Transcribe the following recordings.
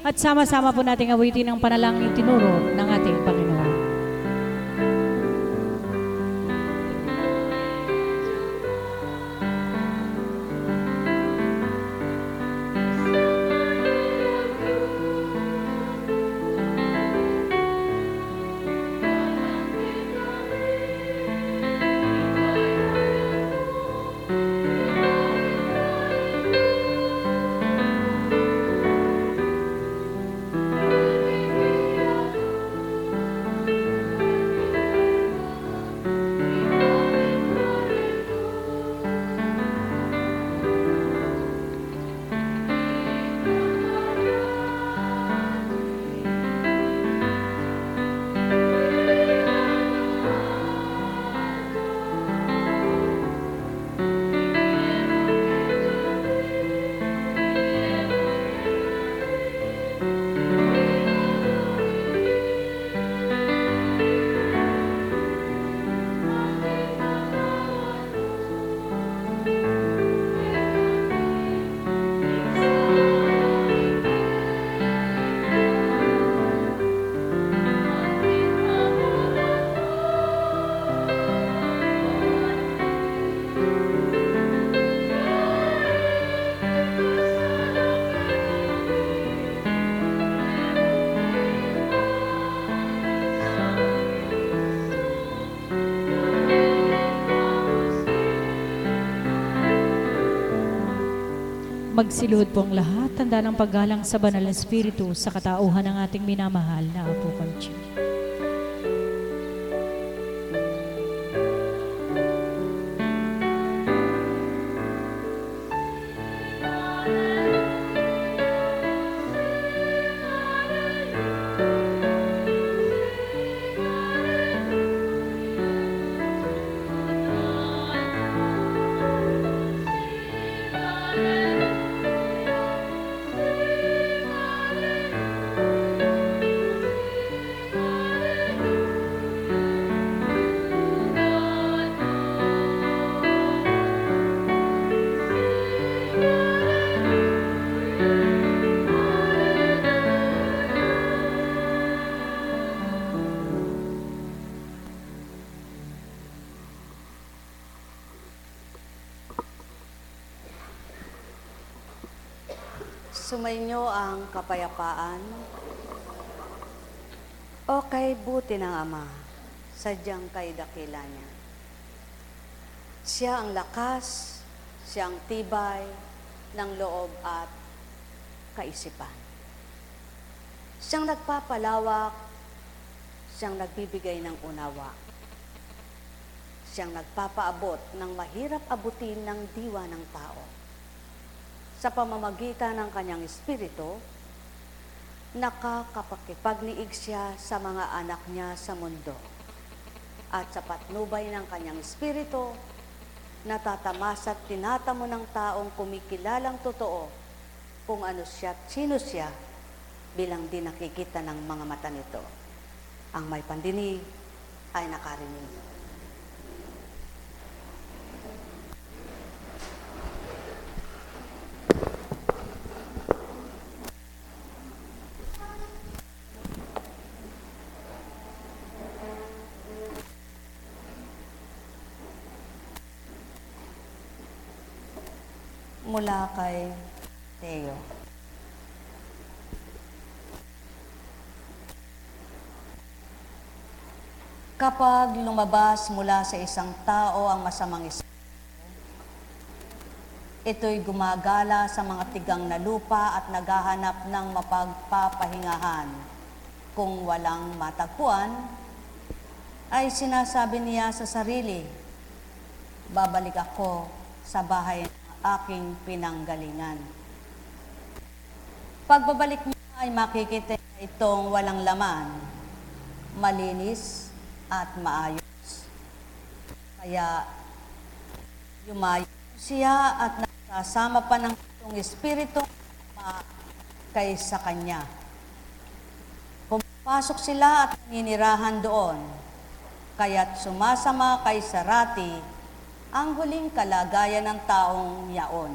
At sama-sama po nating awitin ang panalangin tinuro ng ating Panginoon. Magsiluhod po ang lahat, tanda ng paggalang sa banal na Espiritu sa katauhan ng ating minamahal na Apo Conching. Sumainyo ang kapayapaan. O kay buti ng Ama, sadyang kay dakila niya. Siya ang lakas, siya ang tibay ng loob at kaisipan. Siyang nagpapalawak, siyang nagbibigay ng unawa. Siyang nagpapaabot ng mahirap abutin ng diwa ng tao. Sa pamamagitan ng kanyang espiritu, nakakapakipagniig siya sa mga anak niya sa mundo. At sa patnubay ng kanyang espiritu, natatamas at tinatamo ng taong kumikilalang totoo kung ano siya at sino siya bilang di nakikita ng mga mata nito. Ang may pandinig ay nakarinig. Mula kay Teo. Kapag lumabas mula sa isang tao ang masamang espiritu, ito'y gumagala sa mga tigang na lupa at naghahanap ng mapagpapahingahan. Kung walang matagpuan, ay sinasabi niya sa sarili, babalik ako sa bahay ng aking pinanggalingan. Pagbabalik niya ay makikita itong walang laman, malinis at maayos. Kaya yumayo siya at nasasama pa ng itong espiritu kaysa kanya. Pumapasok sila at naninirahan doon, kaya't sumasama kay Sarati ang huling kalagayan ng taong yaon.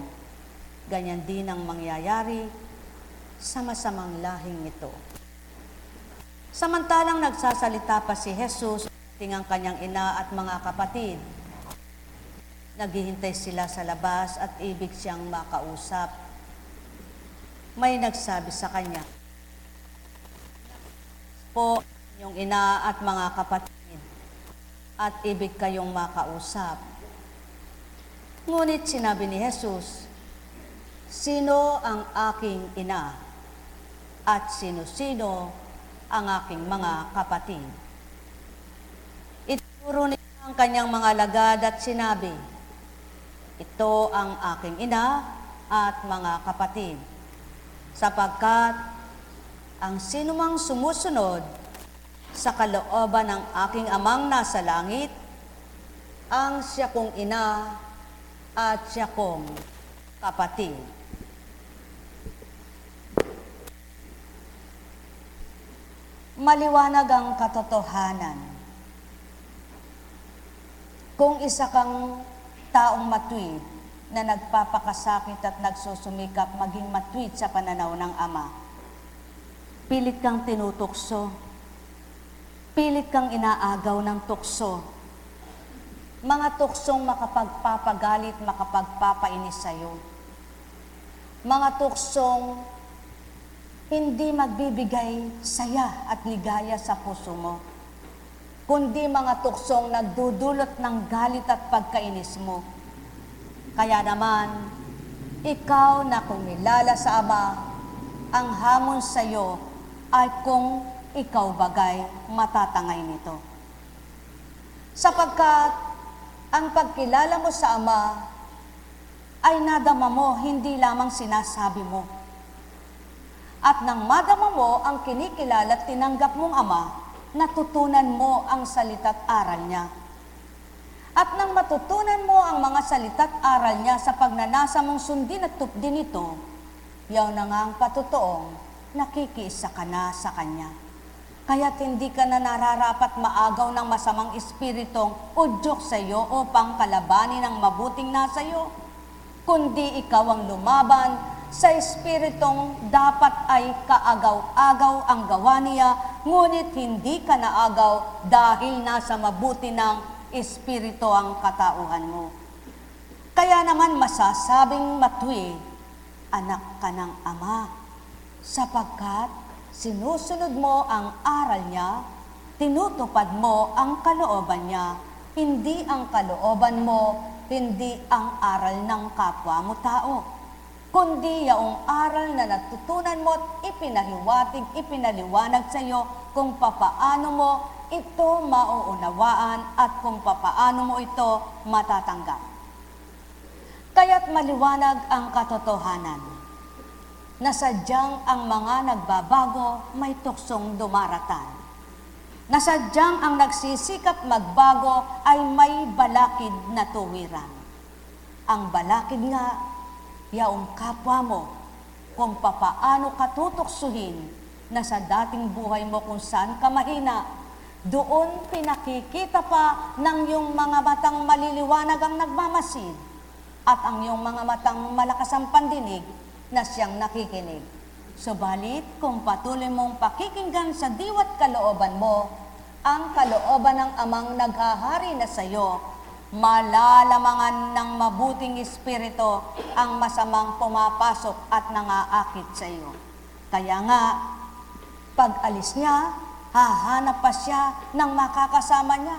Ganyan din ang mangyayari sa masamang lahing ito. Samantalang nagsasalita pa si Jesus, ang kanyang ina at mga kapatid, naghihintay sila sa labas at ibig siyang makausap. May nagsabi sa kanya, po yung ina at mga kapatid, at ibig kayong makausap. Ngunit sinabi ni Jesus, sino ang aking ina at sino-sino ang aking mga kapatid? Ituro niya ang kanyang mga lagad at sinabi, ito ang aking ina at mga kapatid, sapagkat ang sinumang sumusunod sa kalooban ng aking amang nasa langit, ang siya kong ina at siya kong kapatid. Maliwanag ang katotohanan. Kung isa kang taong matuwid na nagpapakasakit at nagsusumikap maging matuwid sa pananaw ng Ama, pilit kang tinutukso, pilit kang inaagaw ng tukso, mga tuksong makapagpapagalit, makapagpapainis sa'yo, mga tuksong hindi magbibigay saya at ligaya sa puso mo, kundi mga tuksong nagdudulot ng galit at pagkainis mo. Kaya naman, ikaw na kumilala sa Ama, ang hamon sa iyo ay kung ikaw bagay matatangay nito. Sapagkat ang pagkilala mo sa Ama ay nadama mo, hindi lamang sinasabi mo. At nang madama mo ang kinikilala at tinanggap mong Ama, natutunan mo ang salita't aral niya. At nang matutunan mo ang mga salita't aral niya sa pagnanasa mong sundin at tupdin ito, yaw na nga ang patutuong nakikiisa ka na sa Kanya. Kaya't hindi ka na nararapat maagaw ng masamang espiritong udyok sa iyo upang kalabanin ang mabuting nasa iyo, kundi ikaw ang lumaban sa espiritong dapat ay kaagaw-agaw ang gawa niya, ngunit hindi ka naagaw dahil nasa mabuti ng espiritu ang katauhan mo. Kaya naman masasabing matuwid, anak ka ng Ama, sapagkat sinusunod mo ang aral niya, tinutupad mo ang kalooban niya, hindi ang kalooban mo, hindi ang aral ng kapwa mo tao, kundi yaong aral na natutunan mo at ipinaliwanag sa iyo kung papaano mo ito mauunawaan at kung papaano mo ito matatanggap. Kaya't maliwanag ang katotohanan na sadyang ang mga nagbabago may tuksong dumaratan. Na sadyang ang nagsisikap magbago ay may balakid na tuwiran. Ang balakid nga, yaong kapwa mo, kung papaano ka tutuksuhin na sa dating buhay mo kung saan ka mahina, doon pinakikita pa ng iyong mga matang maliliwanag ang nagmamasid at ang iyong mga matang malakas ang pandinig na siyang nakikinig. Subalit, kung patuloy mong pakikinggan sa diwat kalooban mo, ang kalooban ng Amang naghahari na sa iyo, malalamangan ng mabuting espiritu ang masamang pumapasok at nangaakit sa iyo. Kaya nga, pag alis niya, hahanap pa siya ng makakasama niya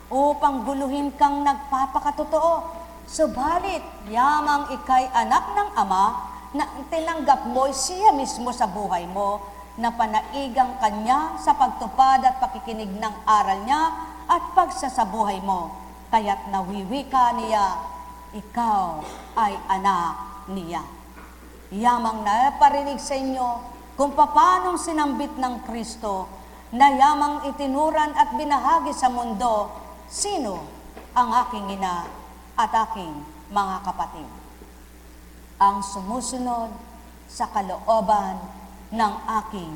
upang guluhin kang nagpapakatotoo. Subalit, yamang ikay anak ng Ama na tinanggap mo siya mismo sa buhay mo, na panaigang kanya sa pagtupad at pakikinig ng aral niya at pagsasabuhay mo. Kaya't nawiwika niya, ikaw ay anak niya. Yamang naparinig sa inyo kung paanong sinambit ng Kristo na yamang itinuran at binahagi sa mundo, sino ang aking ina at aking mga kapatid? Ang sumusunod sa kalooban ng aking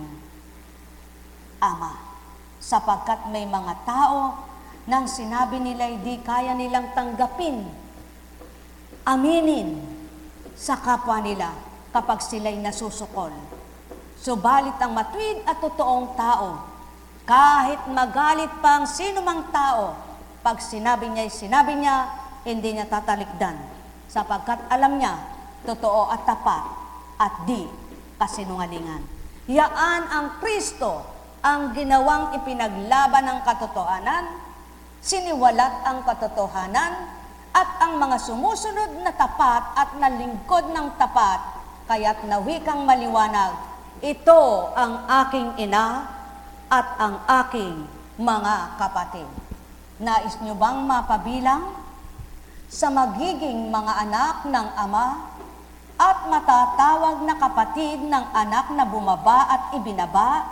Ama. Sapagkat may mga tao nang sinabi nila di kaya nilang tanggapin, aminin sa kapwa nila kapag sila'y nasusukol. Subalit ang matuwid at totoong tao, kahit magalit pang sino mang tao, pag sinabi niya, hindi niya tatalikdan, sapagkat alam niya, totoo at tapat, at di kasinungalingan. Yaan ang Kristo, ang ginawang ipinaglaban ng katotohanan, siniwalat ang katotohanan, at ang mga sumusunod na tapat at nalingkod ng tapat, kaya't nawikang maliwanag, ito ang aking ina at ang aking mga kapatid. Nais nyo bang mapabilang sa magiging mga anak ng Ama at matatawag na kapatid ng anak na bumaba at ibinaba?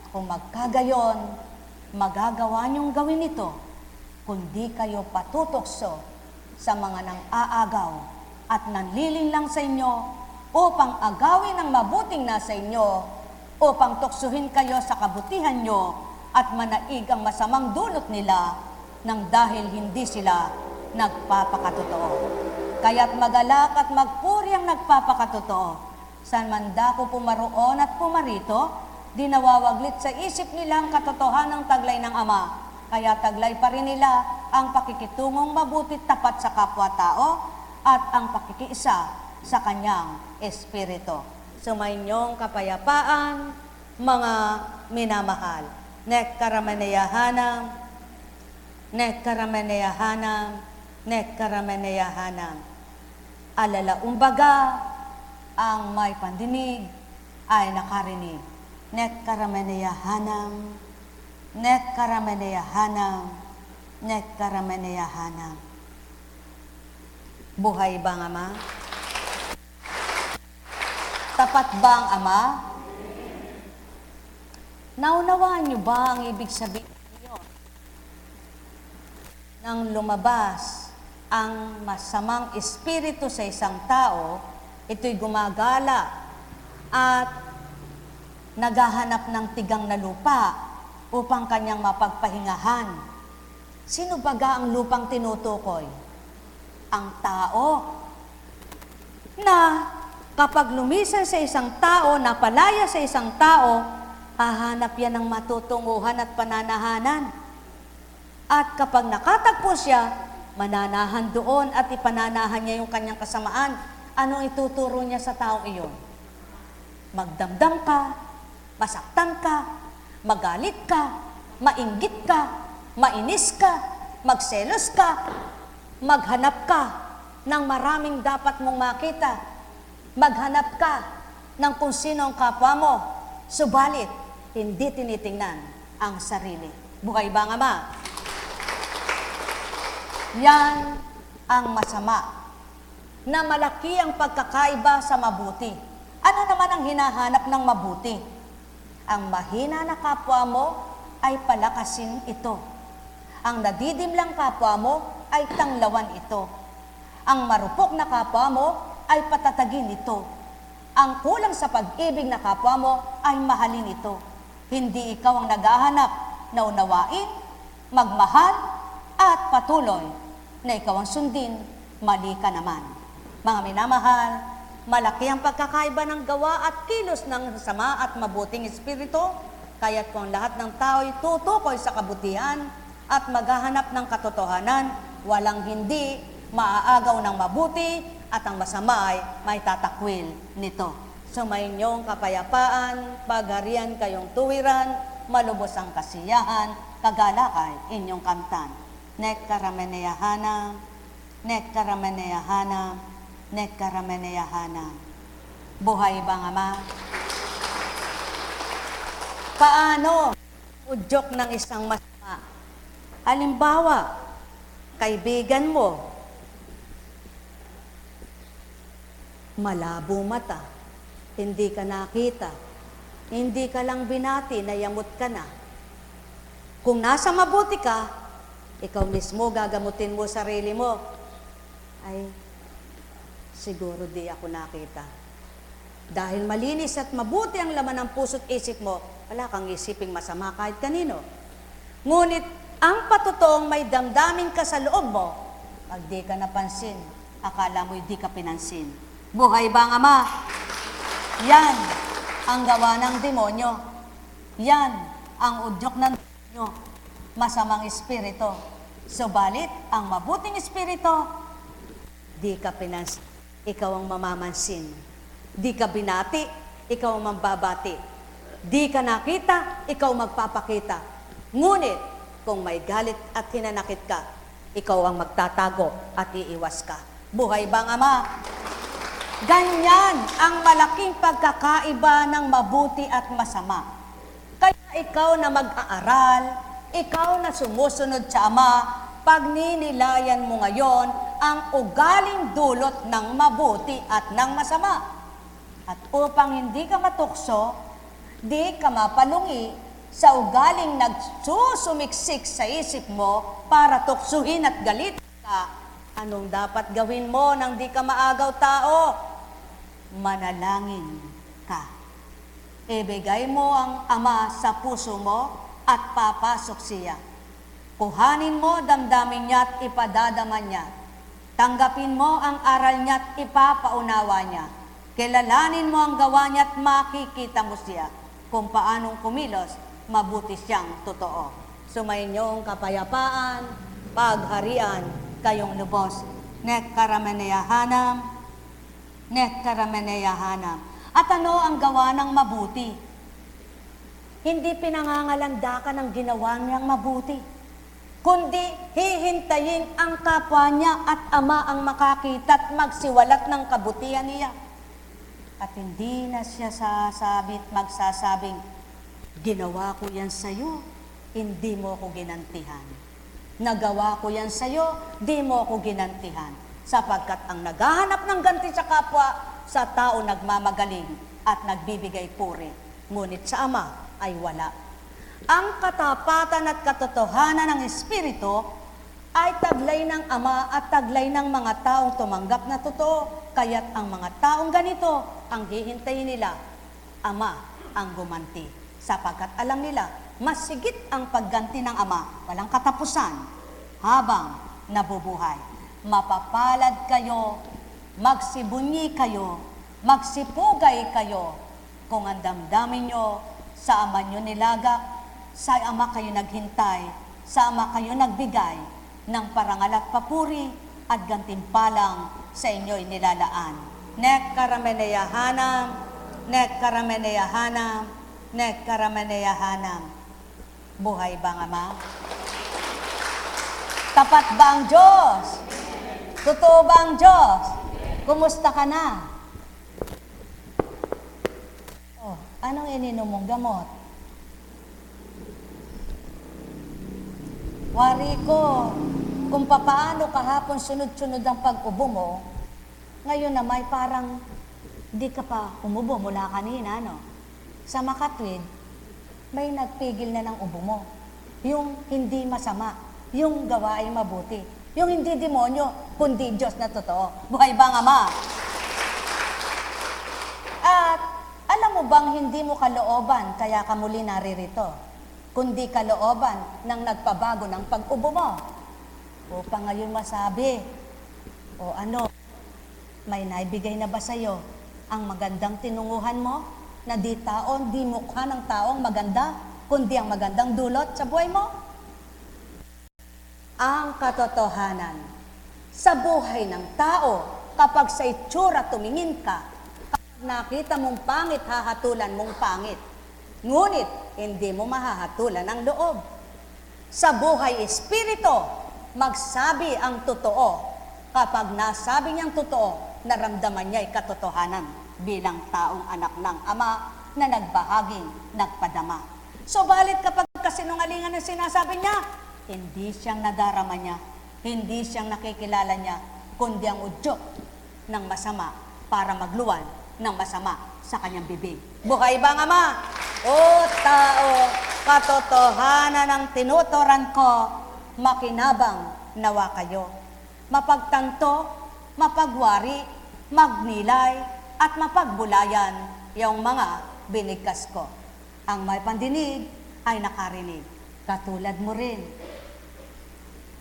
Kung magkagayon, magagawa niyong gawin ito, kundi kayo patutokso sa mga nang-aagaw at nanlilinlang sa inyo upang agawin ang mabuting nasa inyo, upang tuksuhin kayo sa kabutihan nyo at manaig ang masamang dulot nila nang dahil hindi sila nagpapakatotoo. Kaya't magalak at magpuri ang nagpapakatotoo. San man dako pumaroon at pumarito, di nawawaglit sa isip nila ang katotohanang taglay ng Ama. Kaya taglay pa rin nila ang pakikitungong mabuti tapat sa kapwa-tao at ang pakikiisa sa kanyang espiritu. Sumainyong kapayapaan, mga minamahal. Nekkaramaneyahanam, nekkaramaneyahanam, nekkaramaneyahanam. Alalaumbaga, ang may pandinig ay nakarinig. Nekkaramaneyahanam, nekkaramaneyahanam, nekkaramaneyahanam. Buhay bang Ama? Tapat ba ang Ama? Naunawaan niyo ba ang ibig sabihin niyo? Nang lumabas ang masamang espiritu sa isang tao, ito'y gumagala at naghahanap ng tigang na lupa upang kanyang mapagpahingahan. Sino baga ang lupang tinutukoy? Ang tao. Na kapag lumisan sa isang tao, napalaya sa isang tao, hahanap yan ng matutunguhan at pananahanan. At kapag nakatagpo siya, mananahan doon at ipananahan niya yung kanyang kasamaan. Anong ituturo niya sa taong iyon? Magdamdam ka, masaktan ka, magalit ka, mainggit ka, mainis ka, magselos ka, maghanap ka ng maraming dapat mong makita. Maghanap ka ng kung sino ang kapwa mo, subalit hindi tinitingnan ang sarili. Buhay ba ang Ama? Yan ang masama, na malaki ang pagkakaiba sa mabuti. Ano naman ang hinahanap ng mabuti? Ang mahina na kapwa mo ay palakasin ito. Ang nadidimlang kapwa mo ay tanglawan ito. Ang marupok na kapwa mo ay patatagin ito. Ang kulang sa pag-ibig na kapwa mo ay mahalin ito. Hindi ikaw ang naghahanap na unawain, magmahal, at patuloy na ikaw ang sundin, mali ka naman. Mga minamahal, malaki ang pagkakaiba ng gawa at kilos ng sama at mabuting espiritu, kaya't kung lahat ng tao ay tutukoy sa kabutihan at maghahanap ng katotohanan, walang hindi maaagaw ng mabuti at ang masama ay may tatakwil nito. Sumayinyong kapayapaan, pagharian kayong tuwiran, malubos ang kasiyahan, kagalakay inyong kamtan. Nekkarameneyahanam, nekkarameneyahanam, nekkarameneyahanam. Buhay bang Ama? Paano udyok ng isang masama? Halimbawa, kaibigan mo, malabo mata, hindi ka nakita, hindi ka lang binati, nayamot ka na. Kung nasa mabuti ka, ikaw mismo gagamutin mo sarili mo. Ay, siguro di ako nakita. Dahil malinis at mabuti ang laman ng puso't isip mo, wala kang isiping masama kahit kanino. Ngunit, ang patotoong may damdamin ka sa loob mo, pag di ka napansin, akala mo'y di ka pinansin. Buhay ba ang Ama? Yan ang gawa ng demonyo. Yan ang udyok ng demonyo, masamang espiritu. Subalit, ang mabuting espiritu, di ka pinansin, ikaw ang mamamansin. Di ka binati, ikaw ang mambabati. Di ka nakita, ikaw magpapakita. Ngunit, kung may galit at hinanakit ka, ikaw ang magtatago at iiwas ka. Buhay bang Ama? Ganyan ang malaking pagkakaiba ng mabuti at masama. Kaya ikaw na mag-aaral, ikaw na sumusunod sa Ama, pagninilayan mo ngayon ang ugaling dulot ng mabuti at ng masama. At upang hindi ka matukso, di ka mapalungi sa ugaling nagsusumiksik sa isip mo para tuksuhin at galit ka, anong dapat gawin mo nang di ka maagaw tao? Manalangin ka. Ibigay mo ang Ama sa puso mo at papasok siya. Kuhanin mo damdamin niya at ipadadama niya. Tanggapin mo ang aral niya at ipapaunawa niya. Kilalanin mo ang gawa niya at makikita mo siya kung paanong kumilos, mabuti siyang totoo. Sumainyo ang kapayapaan, pagharian, kayong lubos. Nek karameneyahanam, nek karameneyahanam. At ano ang gawa ng mabuti? Hindi pinangangalandakan ang ginawa niyang mabuti, kundi hihintayin ang kapwa niya at Ama ang makakita at magsiwalat ng kabutihan niya. At hindi na siya magsasabing, ginawa ko yan sa'yo, hindi mo ko ginantihan. Nagawa ko yan sa'yo, di mo ko ginantihan. Sapagkat ang naghahanap ng ganti sa kapwa, sa tao nagmamagaling at nagbibigay puri. Ngunit sa Ama ay wala. Ang katapatan at katotohanan ng Espiritu ay taglay ng Ama at taglay ng mga taong tumanggap na totoo. Kaya't ang mga taong ganito, ang hihintayin nila, Ama ang gumanti. Sapagkat alam nila, mas sigit ang pagganti ng Ama, walang katapusan, habang nabubuhay. Mapapalad kayo, magsibunyi kayo, magsipugay kayo, kung ang damdamin nyo, sa Ama nyo nilagak, sa Ama kayo naghintay, sa Ama kayo nagbigay ng parangal at papuri at gantimpalang sa inyo'y nilalaan. Nek karameneyahanam, nek karameneyahanam, nek karameneyahanam. Buhay bang Ama? Tapat ba ang Diyos? Totoo ba ang Diyos? Kumusta ka na? Oh, anong ininom mong gamot? Wari ko, kung papaano kahapon sunod-sunod ang pag-ubo mo, ngayon na may parang di ka pa umubo mula kanina, no? Sa makatwid, may nagpigil na ng ubo mo. Yung hindi masama, yung gawa ay mabuti. Yung hindi demonyo, kundi Diyos na totoo. Buhay bang Ama? At alam mo bang hindi mo kalooban kaya ka muli naririto, kundi kalooban ng nagpabago ng pag-ubo mo. Upang ngayon masabi, o ano, may naibigay na ba sa'yo ang magandang tinunguhan mo na di taon, di mukha ng taong maganda, kundi ang magandang dulot sa buhay mo? Ang katotohanan, sa buhay ng tao, kapag sa itsura tumingin ka, kapag nakita mong pangit, hahatulan mong pangit. Ngunit, hindi mo mahahatulan ang loob. Sa buhay espiritu, magsabi ang totoo. Kapag nasabi niyang totoo, naramdaman niya ay katotohanan bilang taong anak ng Ama na nagbahaging nagpadama. Subalit kapag kasinungalingan ang sinasabi niya, hindi siyang nadarama niya, hindi siyang nakikilala niya, kundi ang udyok ng masama para magluwan ng masama sa kanyang bibig. Buhay bang Ama? O tao, katotohanan ang tinuturan ko, makinabang nawa kayo. Mapagtanto, mapagwari, magnilay, at mapagbulayan yung mga binigkas ko. Ang may pandinig ay nakarinig. Katulad mo rin.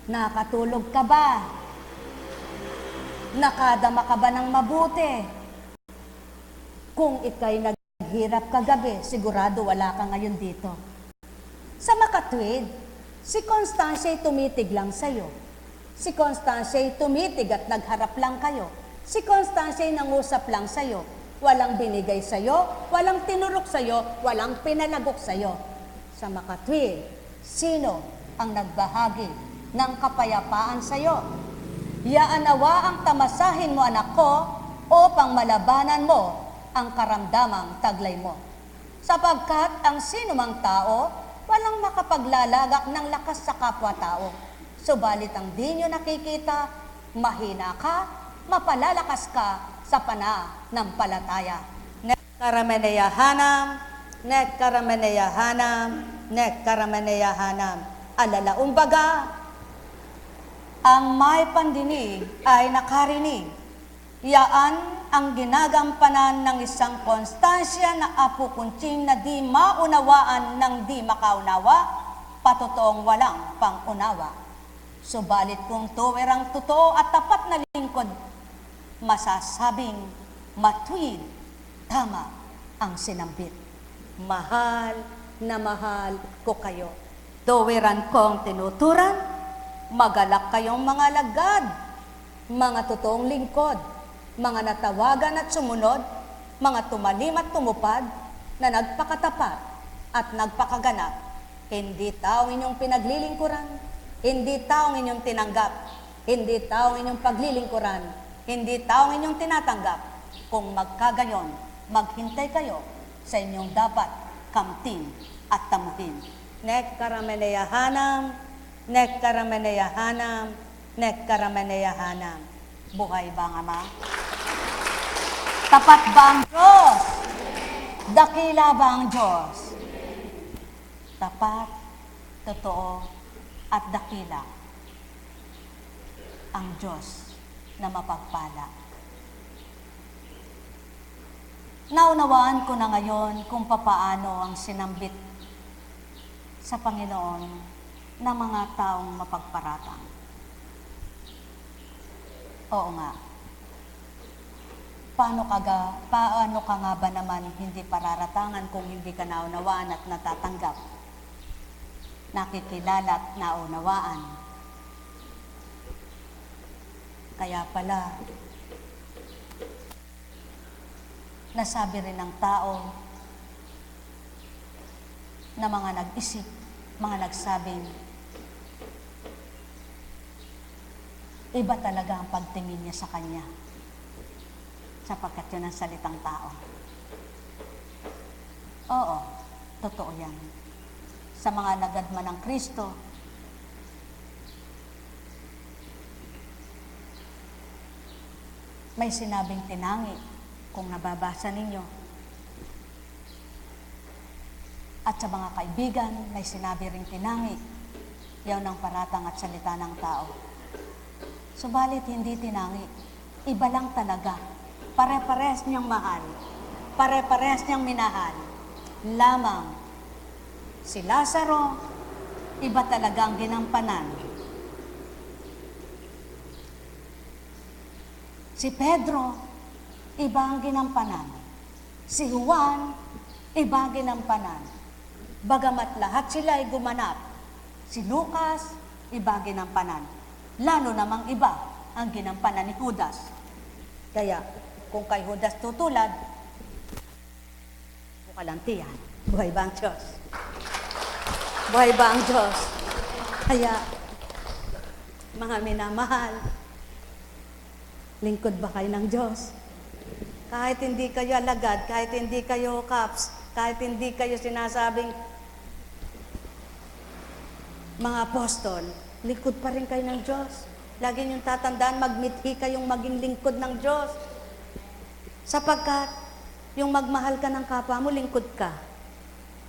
Nakatulog ka ba? Nakadama ka ba ng mabuti? Kung ika'y naghirap kagabi, sigurado wala ka ngayon dito. Sa makatwid, si Constancia ay tumitig lang sa'yo. Si Constancia ay tumitig at nagharap lang kayo. Si Constancia ay nangusap lang sa'yo. Walang binigay sa'yo, walang tinurok sa'yo, walang pinalagok sa'yo. Sa makatwid, sino ang nagbahagi ng kapayapaan sa'yo? Yaanawa ang tamasahin mo, anak ko, upang malabanan mo ang karamdamang taglay mo. Sapagkat ang sinumang tao, walang makapaglalagak ng lakas sa kapwa-tao. Subalit ang di nyo nakikita, mahina ka, mapalalakas ka sa pananampalataya. Nekkarameneyahanam, nekkarameneyahanam, nekkarameneyahanam. Alalaumbaga, ang may pandinig ay nakarinig. Yaan ang ginagampanan ng isang Constancia na apo kunching na di maunawaan ng di makaunawa, patotoong walang pangunawa. Subalit kung tuwirang totoo at tapat na lingkod, masasabing matwid, tama ang sinambit. Mahal na mahal ko kayo. Tuwiran kong tinuturan, magalak kayong mga lagad, mga totoong lingkod, mga natawagan at sumunod, mga tumalim at tumupad, na nagpakatapat at nagpakaganap. Hindi taong inyong pinaglilingkuran, hindi taong inyong tinanggap, hindi taong inyong paglilingkuran, hindi taong inyong tinatanggap. Kung magkagayon, maghintay kayo sa inyong dapat kamtin at tamuhin. Nekkarameneyahanam, nekkarameneyahanam, nekkarameneyahanam. Buhay ba ang Ama? Tapat ba ang Diyos? Dakila ba ang Diyos? Tapat, totoo, at dakila ang Diyos na mapagpala. Naunawaan ko na ngayon kung papaano ang sinambit sa Panginoon ng mga taong mapagparatang. Oo nga. Paano ka nga ba naman hindi pararatangan kung hindi ka naunawaan at natatanggap? Nakikilala at naunawaan. Kaya pala, nasabi rin ng tao na mga nag-isip, mga nagsabing, iba talaga ang pagtingin niya sa kanya, sapagkat yun ang salitang tao. Oo, totoo yan. Sa mga nagadma ng Kristo, may sinabing tinangi kung nababasa ninyo. At sa mga kaibigan, may sinabi ring tinangi. Yaw ng paratang at salita ng tao. Subalit hindi tinangi. Iba lang talaga. Pare-pares niyang mahal. Pare-pares niyang minahal. Lamang si Lazaro, iba talaga ang ginampanan. Si Pedro, iba ang ginampanan. Si Juan, iba ang ginampanan. Bagamat lahat sila ay gumanap, si Lucas, iba ang ginampanan. Lalo namang iba ang ginampanan ni Judas. Kaya, kung kay Judas tutulad, bukalantiyan. Buhay ba ang Diyos? Buhay ba ang Diyos? Kaya, mga minamahal, lingkod ba kayo ng Diyos? Kahit hindi kayo alagad, kahit hindi kayo kaps, kahit hindi kayo sinasabing mga apostol, lingkod pa rin kayo ng Diyos. Lagi niyong tatandaan, magmithi kayong maging lingkod ng Diyos. Sapagkat, yung magmahal ka ng kapwa mo, lingkod ka.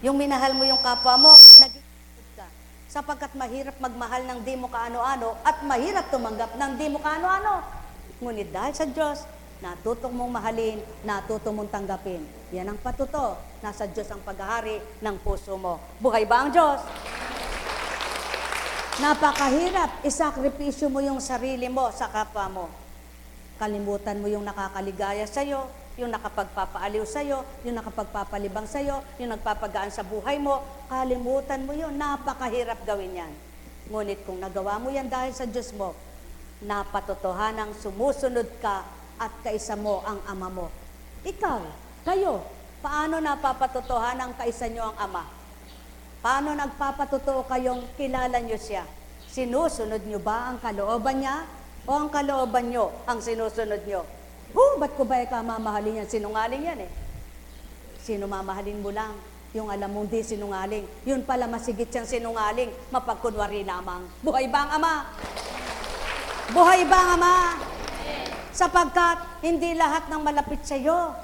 Yung minahal mo yung kapwa mo, naging lingkod ka. Sapagkat mahirap magmahal ng di mo kaano-ano at mahirap tumanggap ng di mo kaano-ano. Ngunit dahil sa Diyos, natuto mong mahalin, natuto mong tanggapin. Yan ang patuto. Nasa Diyos ang paghahari ng puso mo. Buhay ba ang Diyos? Napakahirap, isakripisyo mo yung sarili mo sa kapwa mo. Kalimutan mo yung nakakaligaya sa'yo, yung nakapagpapaaliw sa'yo, yung nakapagpapalibang sa'yo, yung nagpapagaan sa buhay mo, kalimutan mo yun. Napakahirap gawin yan. Ngunit kung nagawa mo yan dahil sa Diyos mo, napatotohanang sumusunod ka at kaisa mo ang Ama mo. Ikaw, kayo, paano napapatotohanang kaisa nyo ang Ama? Paano nagpapatotoo kayong kilala nyo siya? Sinusunod nyo ba ang kalooban niya? O ang kalooban nyo ang sinusunod nyo? Ba't ko ba ikaw mamahalin yan? Sinungaling yan eh. Sino mamahalin mo lang? Yung alam mong di sinungaling. Yun pala masigit siyang sinungaling, mapagkunwari lamang. Buhay ba ang Ama? Buhay ba ang Ama? Sapagkat hindi lahat ng malapit sa iyo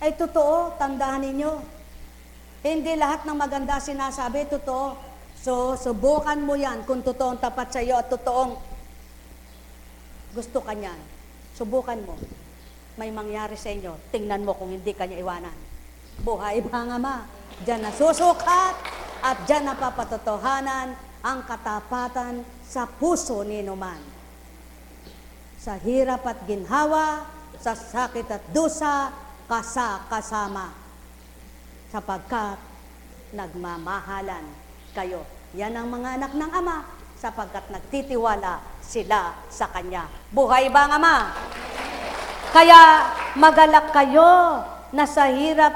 ay totoo, tandaan ninyo. Hindi lahat ng maganda sinasabi, totoo. So, subukan mo yan kung totoong tapat sa iyo at totoong gusto ka niyan. Subukan mo. May mangyari sa inyo. Tingnan mo kung hindi kanya iwanan. Buhay ba ang Ama? Diyan nasusukat at diyan napapatotohanan ang katapatan sa puso ni Numan. Sa hirap at ginhawa, sa sakit at dusa, kasama. Sapagkat nagmamahalan kayo. Yan ang mga anak ng Ama, sapagkat nagtitiwala sila sa Kanya. Buhay ba ang Ama? Kaya magalak kayo na sa hirap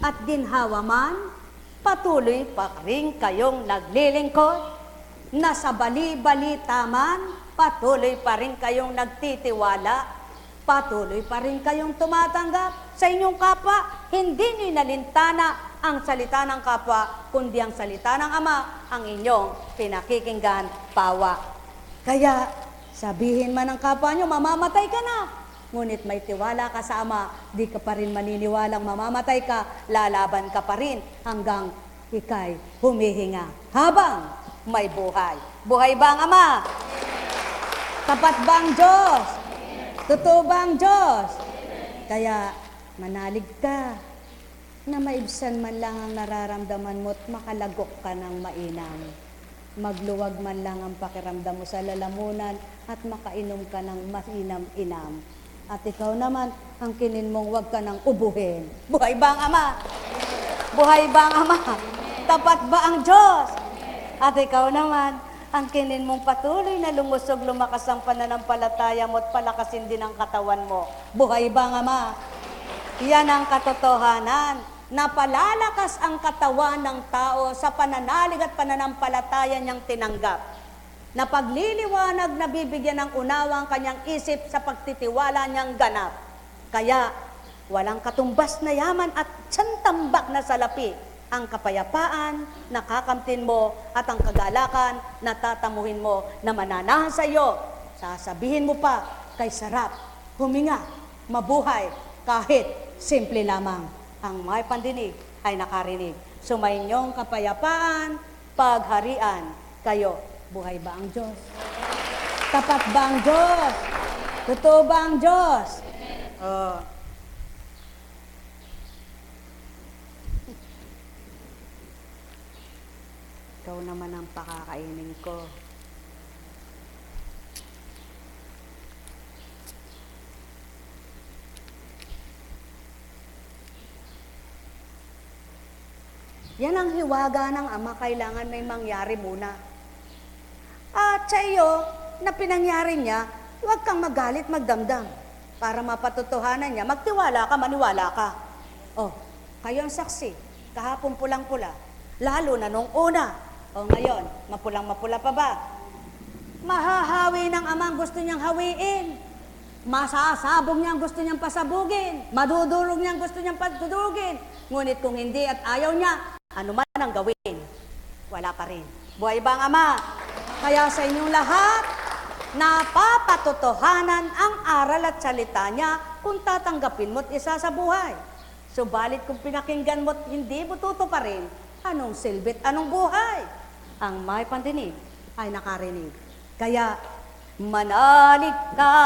at ginhawa man, patuloy pa rin kayong naglilingkod, na sa bali-balita man, patuloy pa rin kayong nagtitiwala, patuloy pa rin kayong tumatanggap sa inyong kapwa. Hindi nyo inalintana ang salita ng kapwa, kundi ang salita ng Ama ang inyong pinakikinggan pawa. Kaya sabihin man ng kapwa nyo, mamamatay ka na. Ngunit may tiwala ka sa Ama, di ka pa rin maniniwalang mamamatay ka, lalaban ka pa rin hanggang ika'y humihinga habang may buhay. Buhay ba ang Ama? Tapat ba ang Diyos? Totoo ba ang Diyos? Kaya manalig ka na maibsan man lang ang nararamdaman mo at makalagok ka ng mainam. Magluwag man lang ang pakiramdam mo sa lalamunan at makainom ka ng mainam-inam. At ikaw naman, ang kinin mong huwag ka nang ubuhin. Buhay ba ang Ama? Buhay ba ang Ama? Tapat ba ang Diyos? At ikaw naman, ang kinin mong patuloy na lumusog, lumakas ang pananampalataya mo at palakasin din ang katawan mo. Buhay ba ang Ama? Yan ang katotohanan. Napalalakas ang katawan ng tao sa pananalig at pananampalataya niyang tinanggap. Na pagliliwanag na bibigyan ng unawa ang kanyang isip sa pagtitiwala niyang ganap. Kaya walang katumbas na yaman at tiyantambak na salapi ang kapayapaan na kakamtin mo at ang kagalakan na tatamuhin mo na mananahan sa iyo. Sasabihin mo pa, kay sarap, huminga, mabuhay, kahit simple lamang. Ang may pandinig ay nakarinig. Sumainyong kapayapaan, pagharian kayo. Buhay ba ang Diyos? Tapat ba ang Diyos? Totoo ba ang Diyos? Oh. Ikaw naman ang pakakainin ko. Yan ang hiwaga ng Ama, kailangan may mangyari muna. At sa iyo, na pinangyari niya, huwag kang magalit, magdamdam. Para mapatotohanan niya, magtiwala ka, maniwala ka. Oh, kayo ang saksi, kahapon pulang-pula. Lalo na nung una. O ngayon, mapulang-mapula pa ba? Mahahawi ng Ama ang gusto niyang hawiin. Masasabog niya ang gusto niyang pasabugin. Madudurog niya ang gusto niyang padudurugin. Ngunit kung hindi at ayaw niya, ano man ang gawin, wala pa rin. Buhay ba ang Ama? Kaya sa inyong lahat, napapatotohanan ang aral at salita niya kung tatanggapin mo't isa sa buhay. Subalit kung pinakinggan mo't hindi mo tutuparin, anong silbit, anong buhay? Ang may pandinig ay nakarinig. Kaya, manalig ka.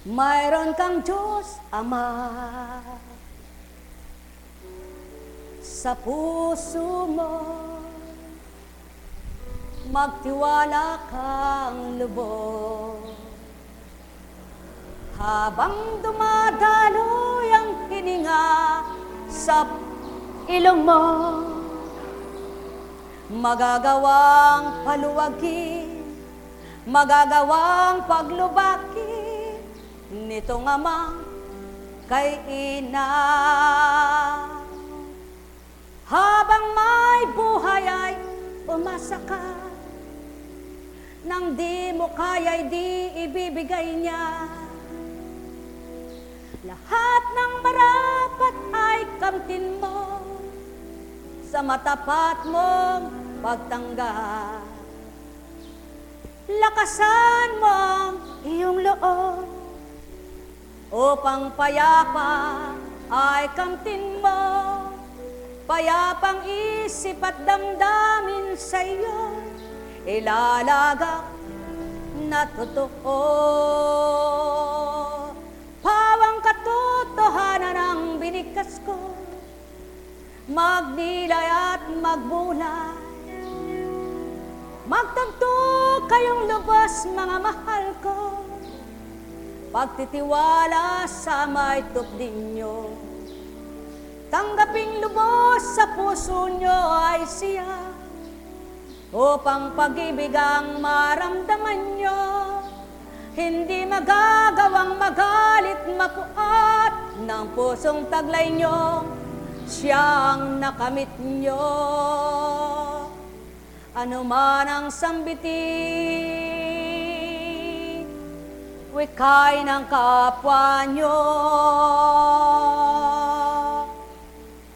Mayroon kang Diyos, Ama. Sa puso mo, magtiwala kang lubos. Habang dumadaloy ang hininga sa ilong mo, magagawang paluwagin, magagawang paglubakin nitong amang kay ina. Habang may buhay ay umasa ka, nang di mo kaya'y di ibibigay niya. Lahat ng marapat ay kamtin mo sa matapat mong pagtanggap. Lakasan mo ang iyong loob upang payapa ay kamtin mo. Payapang isip at damdamin sa iyo ilalagak na totoo. Pawang katotohanan ang binigkas ko, magnilay at magbulay. Magtanto kayong lubos, mga mahal ko, pagtitiwala sa may tupdin nyo. Tanggaping lubos sa puso nyo ay siya, upang pag-ibig ang maramdaman nyo. Hindi magagawang magalit, mapuat ng pusong taglay nyo, siyang nakamit nyo. Ano man ang sambiti, wikay ng kapwa nyo,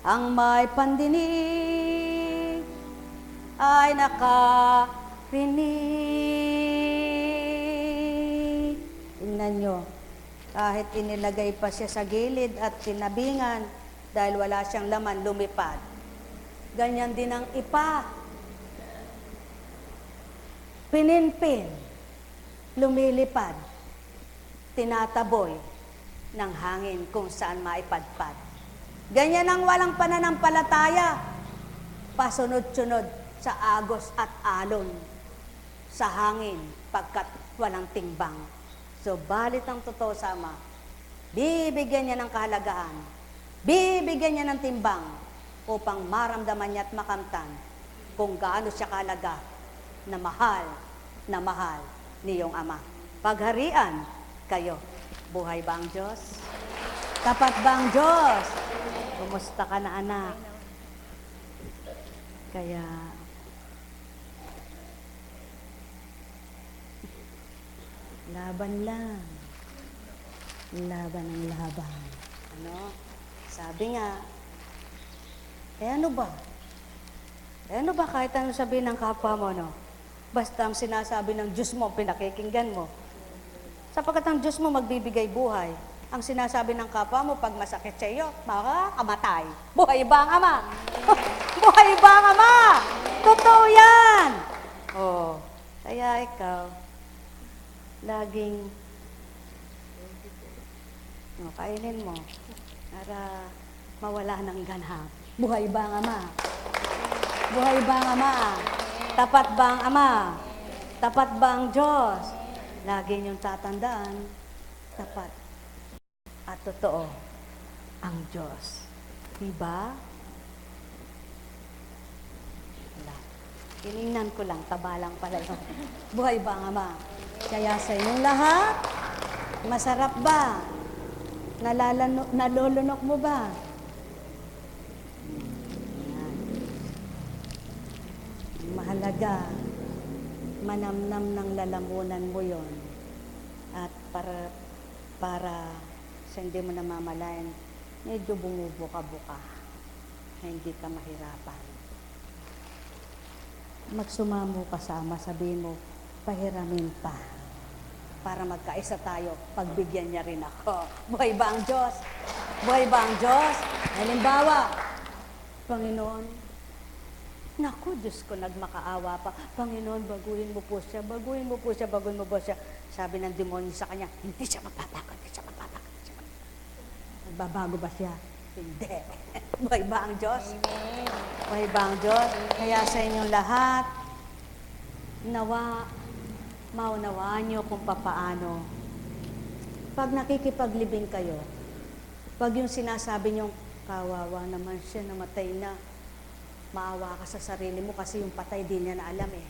ang may pandinig ay nakarinig. Tingnan nyo, kahit inilagay pa siya sa gilid at tinabingan dahil wala siyang laman, lumipad. Ganyan din ang ipa. Pininpin, lumilipad, tinataboy ng hangin kung saan maipadpad. Ganyan ang walang pananampalataya, pasunod-sunod sa agos at alon, sa hangin pagkat walang timbang. So, balit ang totoo sama, bibigyan niya ng kahalagahan, bibigyan niya ng timbang upang maramdaman niya at makamtan kung gaano siya kahalaga na mahal niyong Ama. Pagharian kayo. Buhay ba ang Diyos? Tapat ba ang Diyos? Kumusta ka na, anak? Kaya, laban lang. Laban ang laban. Ano? Sabi nga, ano ba? Ano ba kahit anong sabihin ng kapwa mo, no? Basta ang sinasabi ng Diyos mo, pinakikinggan mo. Sapagkat ang Diyos mo magbibigay buhay. Ang sinasabi ng kapwa mo, pag masakit sa iyo, makakamatay. Buhay ba ang Ama? Buhay ba ang Ama? Totoo yan! Oh, kaya ikaw, laging, kainin mo para mawala ng ganap. Buhay ba ang Ama? Buhay ba ang Ama? Tapat ba ang Ama? Tapat ba ang Diyos? Lagi niyong tatandaan, tapat at totoo ang Diyos. Diba? Wala. Tinignan ko lang, taba lang pala yun. Buhay ba ang Ama? Kaya sa inyong lahat, masarap ba? Nalulunok mo ba? Yan. Mahalaga, manamnam ng lalamunan mo yon. At para sa hindi mo namamalayan, medyo bumubuka-buka na hindi ka mahirapan. Magsumamo ka sa Ama, sabihin mo, pahiramin pa para magkaisa tayo, pagbigyan niya rin ako. Buhay ba ang Diyos? Buhay ba ang Diyos? Halimbawa, Panginoon, naku, Diyos ko, nagmakaawa pa. Panginoon, baguhin mo po siya, baguhin mo po siya, baguhin mo po siya. Sabi ng demonyo sa kanya, hindi siya magbabago, hindi siya magbabago, hindi siya magbabago. Nagbabago ba siya? Hindi. Buhay ba ang Diyos? Amen. Buhay ba ang Diyos? Kaya sa inyong lahat, nawa, maunawaan niyo kung papaano pag nakikipaglibing kayo, pag yung sinasabi nyo, kawawa naman siya, namatay na, maawa ka sa sarili mo kasi yung patay din niya na alam eh.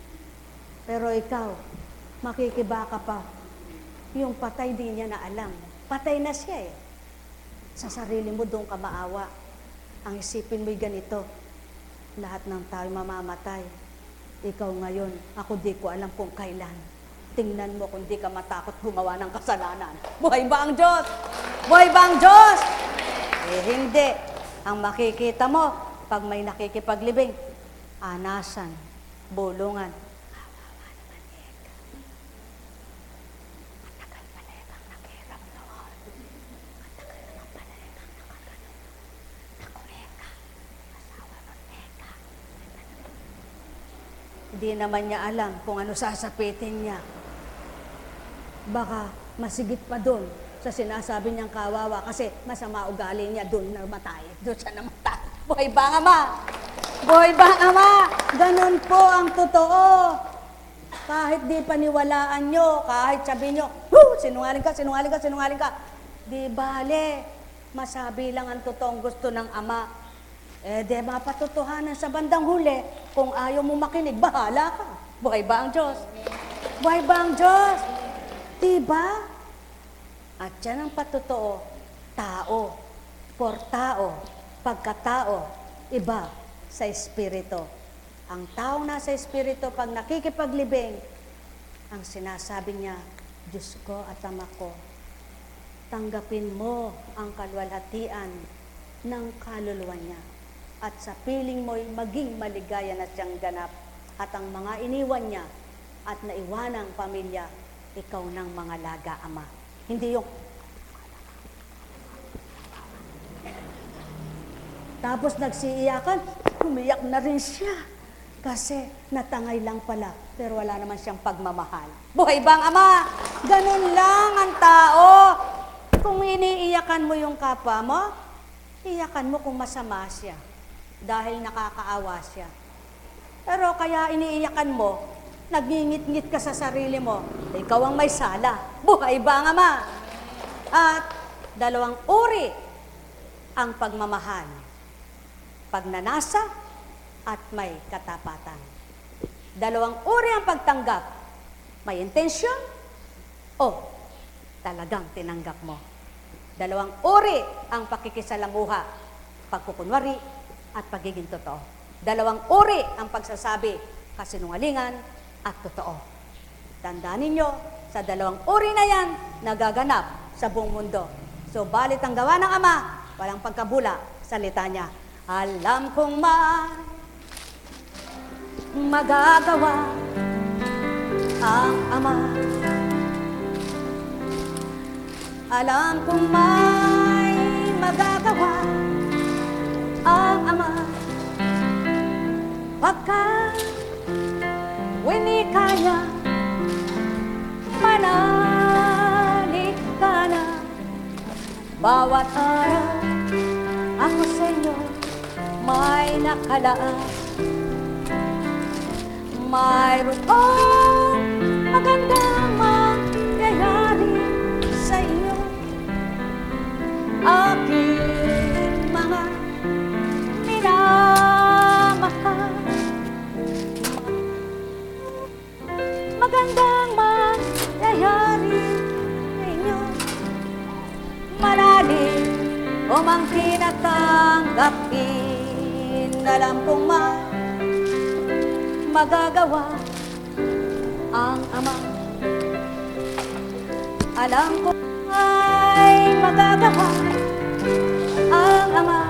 Pero ikaw, makikibaka pa, yung patay din niya na alam. Patay na siya eh. Sa sarili mo doon ka maawa. Ang isipin mo'y ganito, lahat ng tao mamamatay. Ikaw ngayon, ako di ko alam kung kailan. Tingnan mo kung di ka matakot gumawa ng kasalanan. Buhay ba ang Diyos? Buhay ba ang Diyos? Eh hindi. Ang makikita mo, pag may nakikipaglibing, anasan, bulungan. Kawawa naman Eka. Matagal pala Ekang naghirap noon. Matagal naman pala Ekang nakaganon. Naku Eka, asawa mo Eka. Hindi naman niya alam kung ano sasapitin niya. Baka masigit pa doon sa sinasabi niyang kawawa kasi masama ugali niya doon namatay. Doon siya namatay. Buhay ba ang Ama? Buhay ba ang Ama? Ganun po ang totoo. Kahit di paniwalaan nyo, kahit sabi nyo, sinungaling ka, sinungaling ka, sinungaling ka. Di bale, masabi lang ang totoong gusto ng Ama. Eh, di mapatotohanan sa bandang huli, kung ayaw mo makinig, bahala ka. Buhay ba ang Diyos? Buhay ba ang Diyos? Diba? At yan ang patotoo, tao, tao, pagkatao, iba sa Espiritu. Ang taong nasa Espiritu, pag nakikipaglibing, ang sinasabi niya, Diyos ko at Ama ko, tanggapin mo ang kalwalhatian ng kaluluwa niya. At sa piling mo'y maging maligaya na siyang ganap. At ang mga iniwan niya at naiwanang pamilya, ikaw ng mga laga, Ama. Hindi yung tapos nagsiiyakan, umiyak na rin siya. Kasi natangay lang pala, pero wala naman siyang pagmamahal. Buhay ba ang Ama? Ganun lang ang tao. Kung iniiyakan mo yung kapwa mo, iyakan mo kung masama siya. Dahil nakakaawa siya. Pero kaya iniiyakan mo, nagngingit-ngit ka sa sarili mo, ikaw ang may sala. Buhay ba ang Ama? At dalawang uri ang pagmamahal. Pagnanasa at may katapatan. Dalawang uri ang pagtanggap. May intensyon o talagang tinanggap mo. Dalawang uri ang pakikisalamuha. Pagkukunwari at pagiging totoo. Dalawang uri ang pagsasabi, kasinungalingan at totoo. Tandaan ninyo, sa dalawang uri na yan, nagaganap sa buong mundo. So, balit ang gawa ng Ama, walang pagkabula, salita niya. Alam kong magagawa ang Ama. Alam kong may magagawa ang Ama. Pagka winika niya, manalig ka na. Bawat araw ako sa inyo may nakalaan. Mayroong magandang mangyayari sa inyo. Aking mga minamahal. Magandang mangyayari sa inyo. Malalim o mang tinatanggapin. Alam kong magagawa ang Ama. Alam ko ay magagawa ang Ama.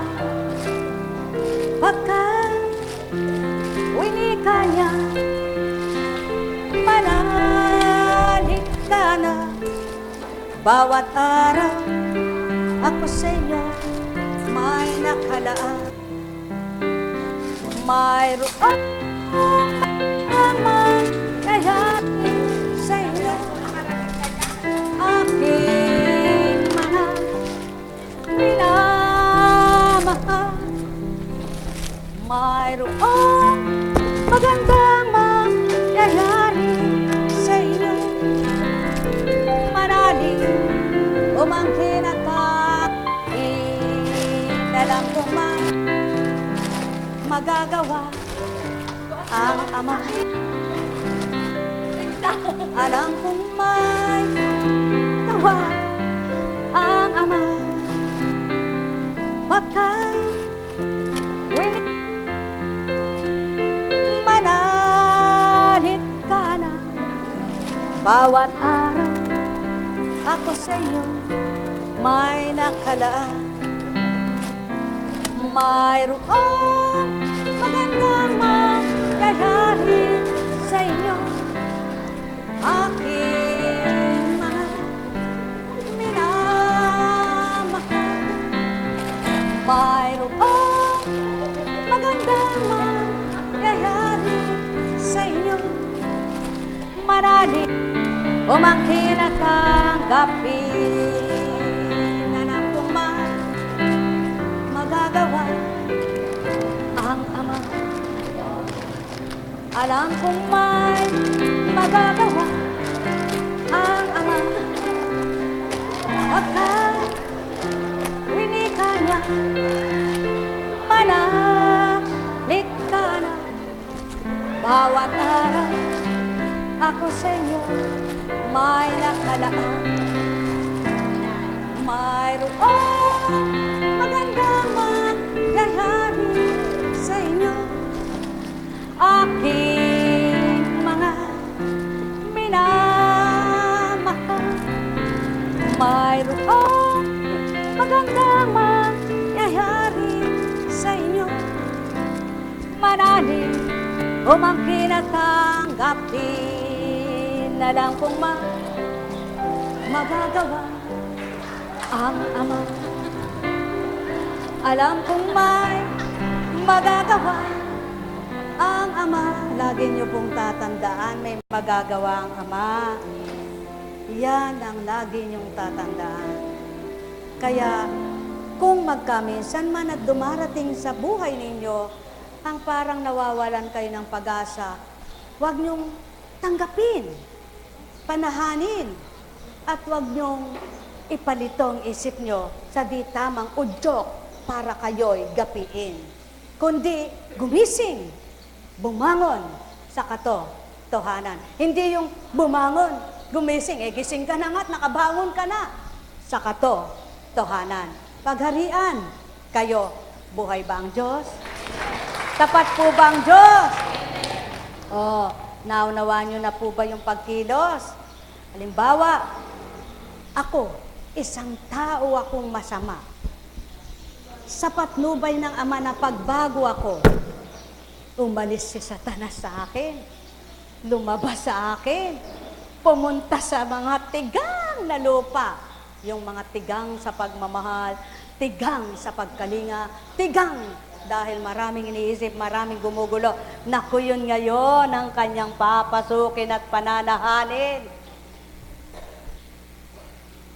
Pagka winika niya, manalig ka na. Bawat araw ako sa inyo may nakalaan. Mayroon naman kaya sa inyo aking mga minamahal. Mayroong magandang mangyayari sa inyo. Manalig o magagawa ang Ama. Alam kong may tawa ang Ama. Pagkat manalit ka na bawat araw, ako sa iyo may nakalaan. Mayroong magandang mangyayari sa inyo, aking mga minamahal. Mayroong magandang mangyayari sa inyo, marami umangkin at tanggapin. Anak kong magagawa ang Ama. Alam kong may magagawa ang Ama. Pagkat winika niya, manalik ka na bawat araw, ako sa inyo may nakalaan. Mayroong magandang mangyayari sa inyo, aking mga minamahal. Mayroong magandang mangyayari sa inyo, manalig umangkin at tanggapin. Alam kong magagawa ang Ama. Alam kong may magagawa ang Ama. Lagi niyo pong tatandaan, may magagawa ang Ama. Yan ang lagi niyong tatandaan. Kaya, kung magkaminsan man at dumarating sa buhay ninyo, ang parang nawawalan kayo ng pag-asa, huwag niyong tanggapin, panahanin, at huwag niyong ipalitong isip nyo sa di tamang udyok para kayo'y gapiin. Kundi gumising, bumangon sa katotohanan. Hindi yung bumangon, gumising, gising ka na nga't nakabangon ka na sa katotohanan. Pagharian kayo, buhay ba ang Diyos? Tapat po ba ang Diyos? Oh, naunawaan nyo na po ba yung pagkilos? Halimbawa, ako, isang tao akong masama. Sa patnubay ng Ama na pagbago ako, umalis si Satanas sa akin, lumabas sa akin, pumunta sa mga tigang na lupa, yung mga tigang sa pagmamahal, tigang sa pagkalinga, tigang dahil maraming iniisip, maraming gumugulo. Naku, yun ngayon ang kanyang papasukin at pananahanin.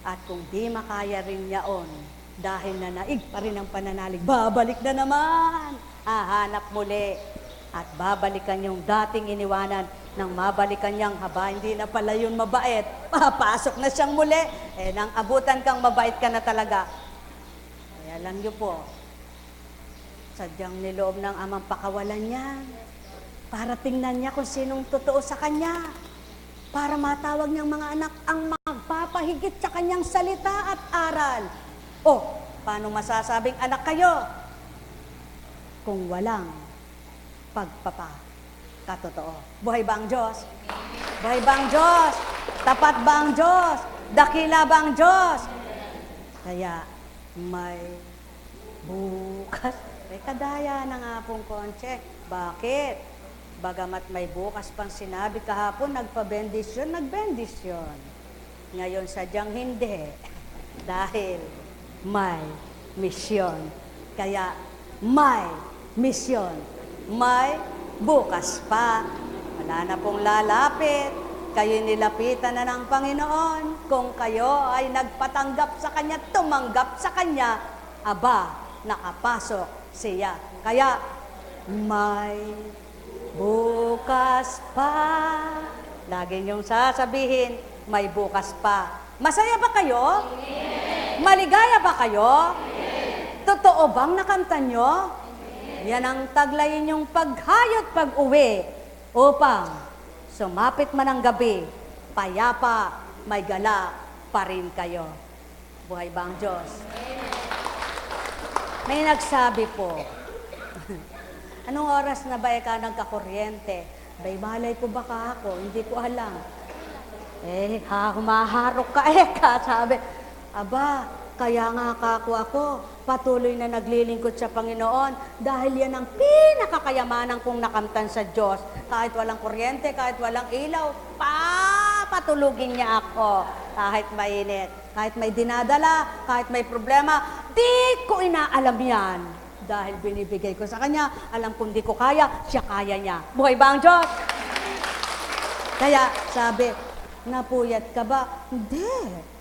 At kung di makaya rin yaon, dahil nanaig pa rin ang pananalig, babalik na naman, hahanap muli. At babalikan yung dating iniwanan, nang mabalikan niyang haba, hindi na pala yun mabait, papasok na siyang muli. Nang abutan kang mabait ka na talaga. Kaya lang niyo po, sadyang niloob ng Amang pakawalan niya, para tingnan niya kung sinong totoo sa kanya, para matawag niyang mga anak ang magpapahigit sa kanyang salita at aral. O, paano masasabing anak kayo kung walang pagpapakatotoo? Buhay ba ang Diyos? Buhay ba ang Diyos? Tapat ba ang Diyos? Dakila ba ang Diyos? Kaya may bukas, may kadaya ng apong konche. Bakit? Bagamat may bukas pang sinabi kahapon, nagbendisyon. Ngayon sadyang hindi. Dahil may misyon. Kaya may misyon. May bukas pa. Wala na pong lalapit. Kayo nilapitan na ng Panginoon. Kung kayo ay nagpatanggap sa Kanya, tumanggap sa Kanya, aba, nakapasok siya. Kaya may bukas pa. Lagi niyong sasabihin, may bukas pa. Masaya ba kayo? Yes. Maligaya ba kayo? Yes. Totoo bang nakanta nyo? Yes. Yan ang taglay ninyong paghayot pag-uwi upang sumapit man ang gabi, payapa, may gala pa rin kayo. Buhay ba ang Diyos? May nagsabi po, anong oras na ba ka nagkakuryente? Bay, malay ko baka ako, hindi ko alam. Humaharok ka, sabi. Aba, kaya nga ako, patuloy na naglilingkod sa Panginoon dahil yan ang pinakakayamanan kong nakamtan sa Diyos. Kahit walang kuryente, kahit walang ilaw, patulugin niya ako. Kahit mainit, kahit may dinadala, kahit may problema, di ko inaalam yan. Dahil binibigay ko sa Kanya, alam kong di ko kaya, siya kaya niya. Buhay ba ang Diyos? Kaya sabi, napuyat ka ba? Hindi,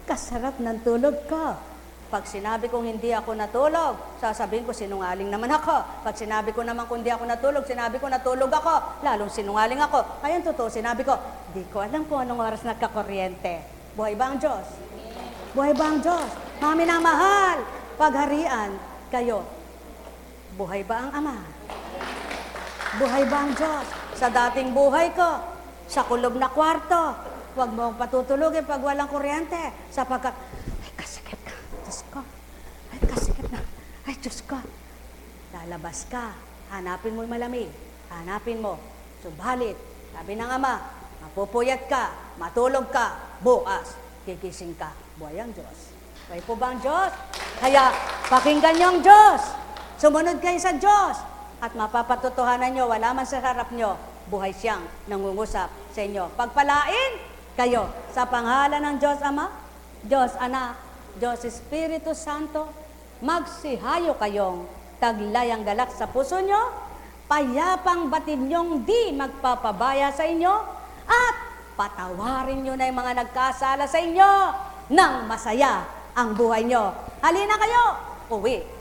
kasarap ng tulog ko. Pag sinabi kong hindi ako natulog, sasabihin ko sinungaling naman ako. Pag sinabi ko naman kung hindi ako natulog, sinabi ko natulog ako, lalong sinungaling ako. Kaya ang totoo, sinabi ko, di ko alam kung anong oras nagkakuryente. Buhay ba ang Diyos? Buhay ba ang Diyos? Mami na mahal, pagharian kayo. Buhay ba ang Ama? Buhay ba ang Diyos? Sa dating buhay ko, sa kulob na kwarto, huwag mo patutulugin pag walang kuryente. Sapagkat, ay kasakit ka, Diyos ko. Ay kasakit na, ay Diyos ko. Lalabas ka, hanapin mo yung malamig, hanapin mo. Subalit, sabi ng Ama, mapupuyat ka, matulog ka, bukas, kikising ka. Buhay ang Diyos. Buhay po ba ang Diyos? Kaya, pakinggan niyo ang Diyos. Sumunod kayo sa Diyos at mapapatutuhanan nyo, wala man sa harap nyo, buhay siyang nangungusap sa inyo. Pagpalain kayo sa pangalan ng Diyos Ama, Diyos Anak, Diyos Espiritu Santo, magsihayo kayong taglayang galak sa puso nyo, payapang batid nyong di magpapabaya sa inyo, at patawarin nyo na yung mga nagkasala sa inyo nang masaya ang buhay nyo. Halina kayo, uwi